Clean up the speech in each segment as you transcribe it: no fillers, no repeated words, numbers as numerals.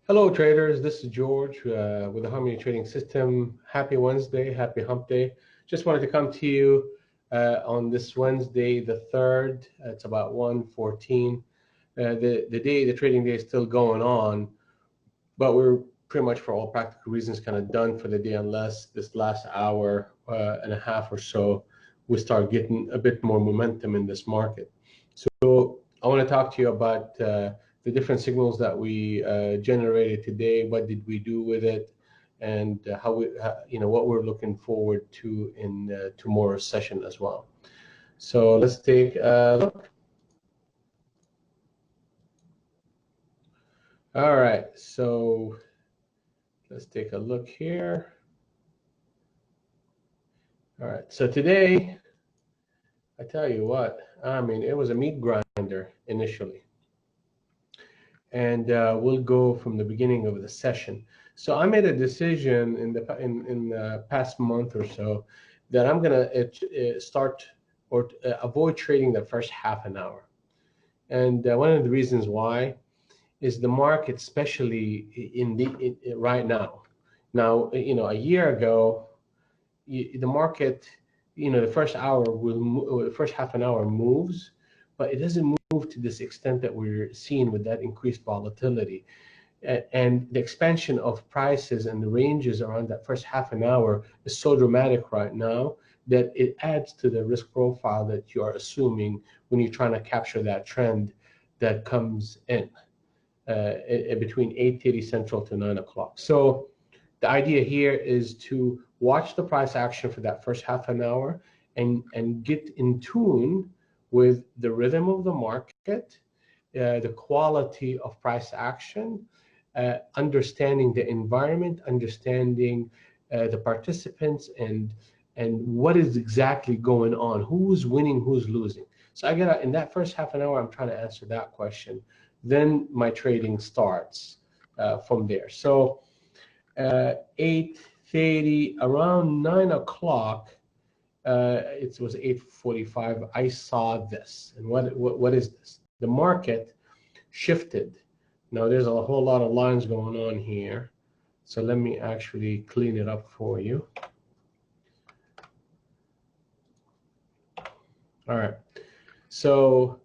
Hello traders, this is George with the Harmony Trading System. Happy Wednesday, happy hump day. Just wanted to come to you on this Wednesday, the 3rd. It's about 1:14. The trading day is still going on, but we're pretty much for all practical reasons kind of done for the day unless this last hour and a half or so we start getting a bit more momentum in this market. So I want to talk to you about the different signals that we generated today. What did we do with it, and what we're looking forward to in tomorrow's session as well. So let's take a look. All right, so let's take a look here. All right, so today, I tell you what, I mean, it was a meat grinder initially. And we'll go from the beginning of the session. So I made a decision in the past month or so that I'm going to start or avoid trading the first half an hour. And one of the reasons why is the market, especially right now. Now, a year ago, the market, the first half an hour moves, but it doesn't move to this extent that we're seeing with that increased volatility. And the expansion of prices and the ranges around that first half an hour is so dramatic right now that it adds to the risk profile that you are assuming when you're trying to capture that trend that comes in between 8:30 Central to 9 o'clock. So the idea here is to watch the price action for that first half an hour and get in tune with the rhythm of the market, the quality of price action, understanding the environment, understanding the participants, and what is exactly going on, who's winning, who's losing. So in that first half an hour, I'm trying to answer that question. Then my trading starts from there. So 8:30, around 9 o'clock, it was 8:45, I saw this. And what is this? The market shifted. Now there's a whole lot of lines going on here, so let me actually clean it up for you. All right, so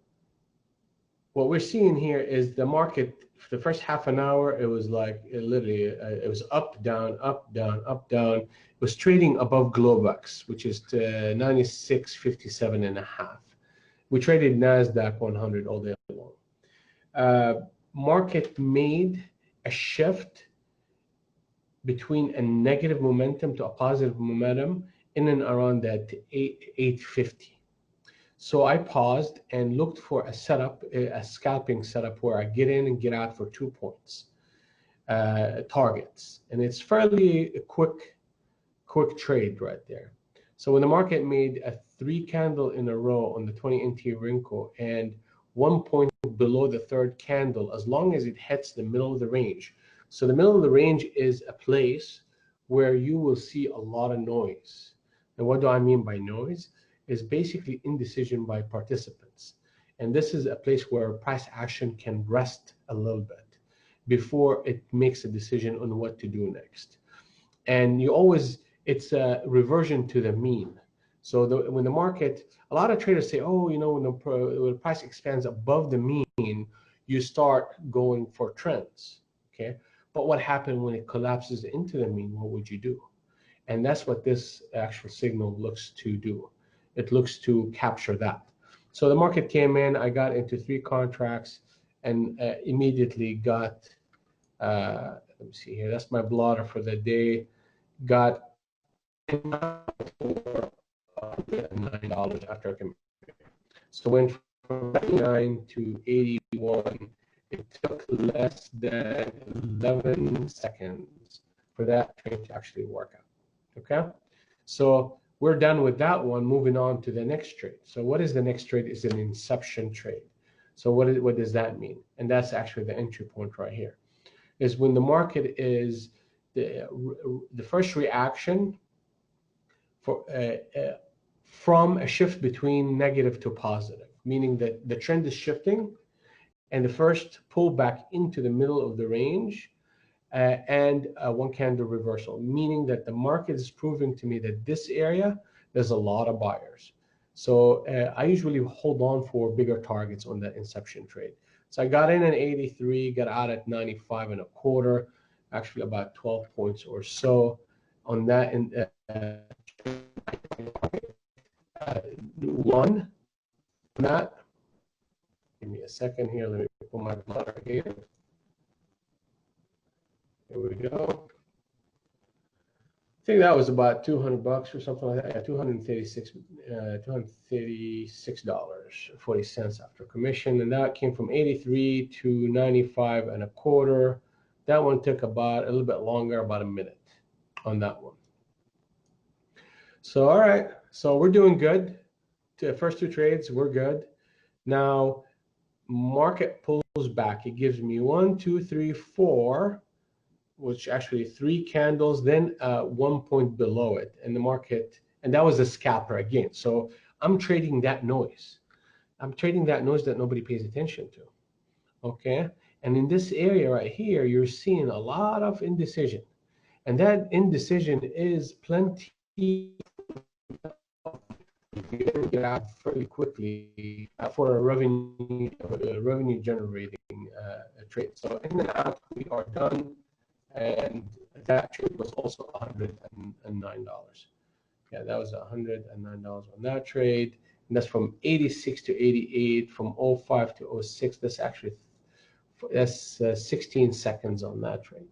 what we're seeing here is the market for the first half an hour, it was like it was up, down, up, down, up, down. It was trading above Globex, which is 96.57 and a half. We traded NASDAQ 100 all day long. Market made a shift between a negative momentum to a positive momentum in and around that 850. So I paused and looked for a setup, a scalping setup where I get in and get out for 2 points, targets. And it's fairly a quick trade right there. So when the market made a 3 candle in a row on the 20 NT Rinko and 1 point below the 3rd candle, as long as it hits the middle of the range. So the middle of the range is a place where you will see a lot of noise. And what do I mean by noise? Is basically indecision by participants. And this is a place where price action can rest a little bit before it makes a decision on what to do next. And it's a reversion to the mean. So when the market, a lot of traders say, oh, when the price expands above the mean, you start going for trends, okay? But what happened when it collapses into the mean? What would you do? And that's what this actual signal looks to do. It looks to capture that. So the market came in, I got into 3 contracts and immediately got, let me see here, that's my blotter for the day, got for $9 after I came. So went from 99 to 81. It took less than 11 seconds for that trade to actually work out, okay? So we're done with that one, moving on to the next trade. So what is the next trade? Is an inception trade. So what does that mean? And that's actually the entry point right here, is when the market is the first reaction from a shift between negative to positive, meaning that the trend is shifting and the first pullback into the middle of the range and one candle reversal, meaning that the market is proving to me that this area, there's a lot of buyers. So I usually hold on for bigger targets on that inception trade. So I got in at 83, got out at 95 and a quarter, actually about 12 points or so on that. One on that. Give me a second here. Let me pull my monitor here. Here we go. I think that was about $200 or something like that. Yeah, $236.40 after commission, and that came from 83 to 95 and a quarter. That one took about a little bit longer, about a minute on that one. So all right, so we're doing good. The first two trades, we're good. Now, market pulls back. It gives me 1, 2, 3, 4. Which actually 3 candles, then 1 point below it, and the market, and that was a scalper again. So I'm trading that noise. I'm trading that noise that nobody pays attention to. Okay, and in this area right here, you're seeing a lot of indecision, and that indecision is plenty. Get out fairly quickly for a revenue generating trade. So in and out, we are done. And that trade was also $109. Yeah, that was $109 on that trade. And that's from 86 to 88, from 05 to 06. That's 16 seconds on that trade.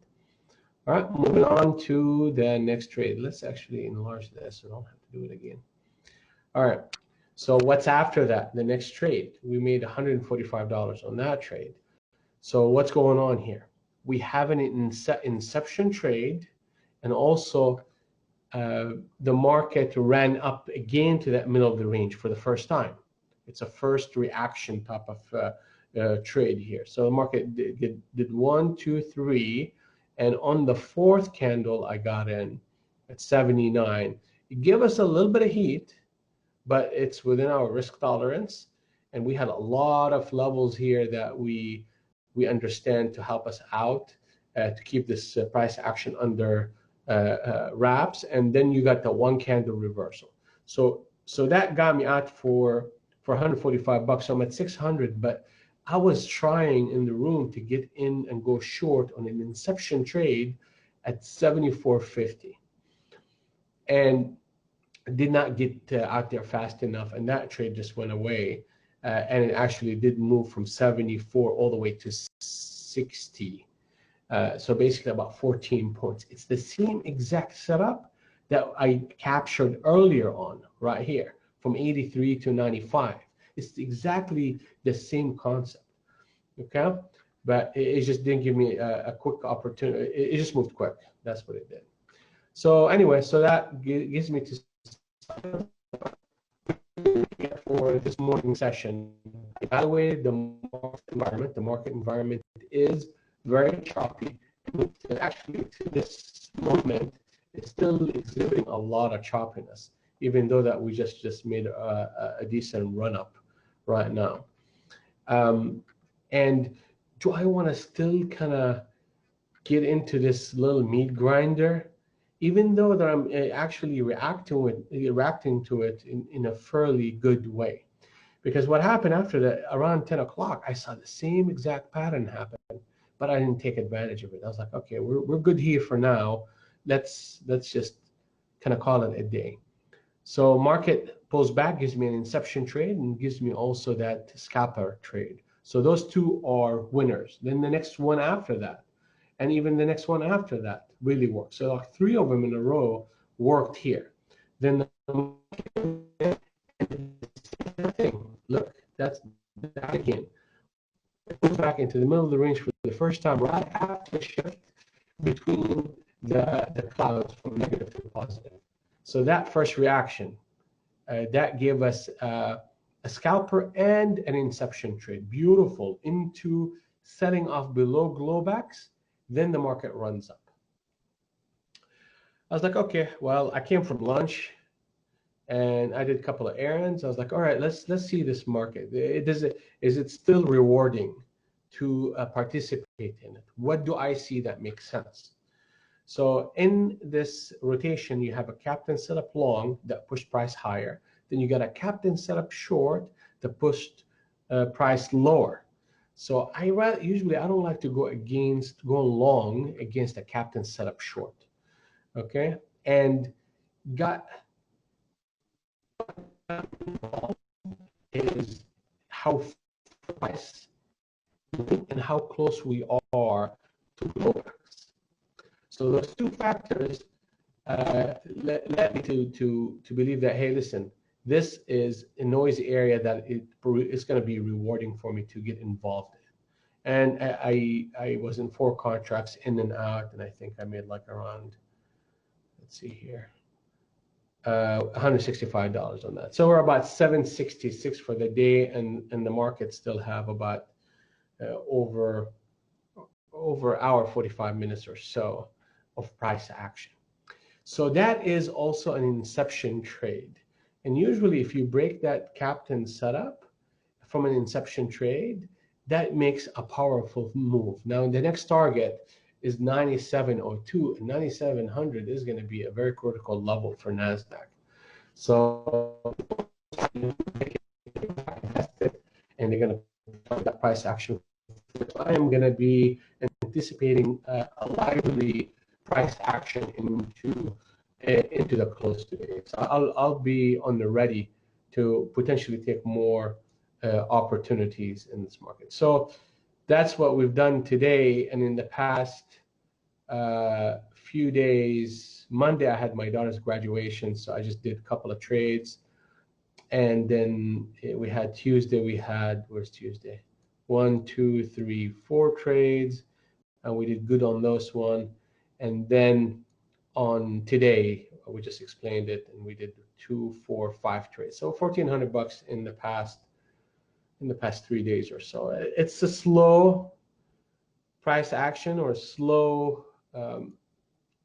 All right, moving on to the next trade. Let's actually enlarge this so I don't have to do it again. All right, so what's after that? The next trade. We made $145 on that trade. So what's going on here? We have an inception trade, and also the market ran up again to that middle of the range for the first time. It's a first reaction type of trade here. So the market did 1, 2, 3, and on the fourth candle, I got in at 79. It gave us a little bit of heat, but it's within our risk tolerance, and we had a lot of levels here that we understand to help us out to keep this price action under wraps. And then you got the 1 candle reversal. So that got me out for $145. So I'm at 600, but I was trying in the room to get in and go short on an inception trade at 74.50, and did not get out there fast enough, and that trade just went away. And it actually did move from 74 all the way to 60. So basically about 14 points. It's the same exact setup that I captured earlier on right here from 83 to 95. It's exactly the same concept. Okay, but it just didn't give me a quick opportunity. It just moved quick. That's what it did. So anyway, so that gives me to for this morning session. Evaluate the market environment. The market environment is very choppy. Actually, to this moment, it's still exhibiting a lot of choppiness, even though that we just made a decent run up right now. And do I want to still kind of get into this little meat grinder, even though that I'm actually reacting to it in a fairly good way? Because what happened after that, around 10 o'clock, I saw the same exact pattern happen, but I didn't take advantage of it. I was like, okay, we're good here for now. Let's just kind of call it a day. So market pulls back, gives me an inception trade, and gives me also that scalper trade. So those two are winners. Then the next one after that, and even the next one after that really worked. So like 3 of them in a row worked here. Then the thing, look, that's that again. It goes back into the middle of the range for the first time, right after the shift between the clouds from negative to positive. So that first reaction, that gave us a scalper and an inception trade. Beautiful, into setting off below Globex. Then the market runs up. I was like, okay, well, I came from lunch and I did a couple of errands. I was like, all right, let's see this market. Is it still rewarding to participate in it. What do I see that makes sense? So in this rotation, you have a captain set up long that pushed price higher. Then you got a captain set up short that pushed price lower. So usually I don't like to go long against a captain set up short. Okay, and got is how price and how close we are to Forex. So those two factors led me to believe that, hey, listen, this is a noisy area that it's going to be rewarding for me to get involved in. And I was in 4 contracts in and out, and I think I made like around, let's see here, $165 on that. So we're about $766 for the day, and the market still have about over hour 45 minutes or so of price action. So that is also an inception trade. And usually if you break that captain setup from an inception trade, that makes a powerful move. Now the next target is 9702, and 9700 is going to be a very critical level for NASDAQ. So and they're going to put that price action. I am going to be anticipating a lively price action into the close today. So I'll be on the ready to potentially take more opportunities in this market. So that's what we've done today. And in the past few days, Monday I had my daughter's graduation, so I just did a couple of trades. And then we had Tuesday, where's Tuesday? 1, 2, 3, 4 trades, and we did good on those one. And then on today, we just explained it, and we did 2, 4, 5 trades. So $1,400 in the past 3 days or so. It's a slow price action or slow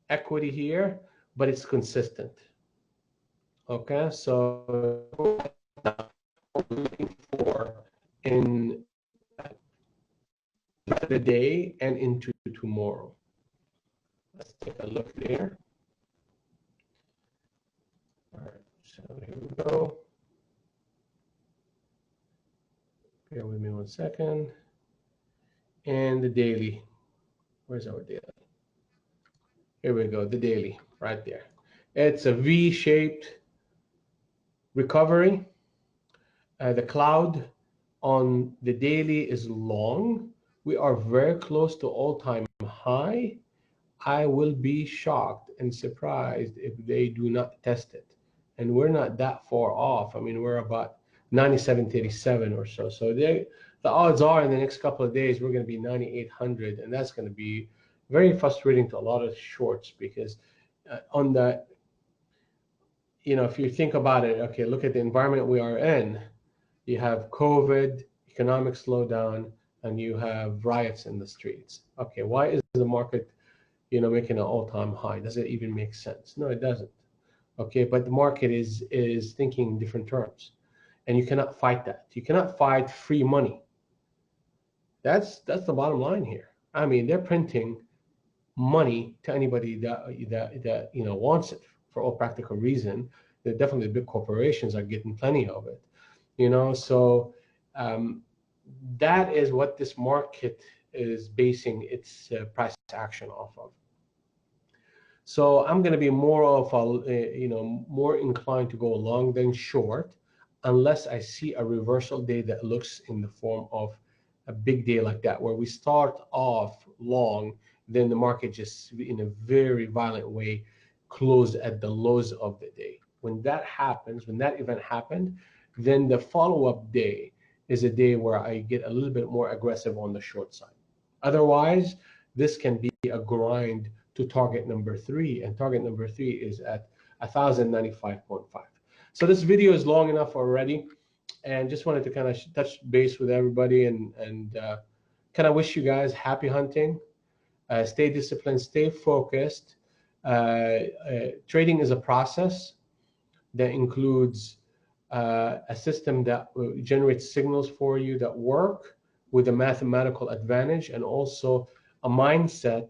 equity here, but it's consistent. Okay, so looking for in the day and into tomorrow. Let's take a look there. All right, so here we go. Bear with me 1 second. And the daily. Where's our daily? Here we go, the daily, right there. It's a V-shaped recovery. The cloud on the daily is long. We are very close to all-time high. I will be shocked and surprised if they do not test it. And we're not that far off. I mean, we're about 97.37 or so. So the odds are in the next couple of days, we're going to be 9,800. And that's going to be very frustrating to a lot of shorts because on the, if you think about it, okay, look at the environment we are in. You have COVID, economic slowdown, and you have riots in the streets. Okay, why is the market, making an all-time high? Does it even make sense? No, it doesn't. Okay, but the market is thinking in different terms, and you cannot fight that. You cannot fight free money. That's the bottom line here. I mean, they're printing money to anybody that wants it for all practical reason. That definitely the big corporations are getting plenty of it. So that is what this market is basing its price action off of. So I'm going to be more of more inclined to go long than short, unless I see a reversal day that looks in the form of a big day like that, where we start off long, then the market just in a very violent way closed at the lows of the day. When that happens, when that event happened, then the follow-up day is a day where I get a little bit more aggressive on the short side. Otherwise, this can be a grind to target number 3, and target number 3 is at 1,095.5. So this video is long enough already, and just wanted to kind of touch base with everybody and kind of wish you guys happy hunting. Stay disciplined, stay focused. Trading is a process that includes a system that generates signals for you that work, with a mathematical advantage and also a mindset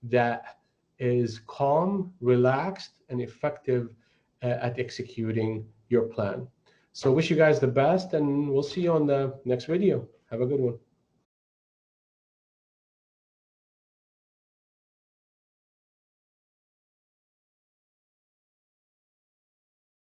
that is calm, relaxed, and effective at executing your plan. So wish you guys the best, and we'll see you on the next video. Have a good one.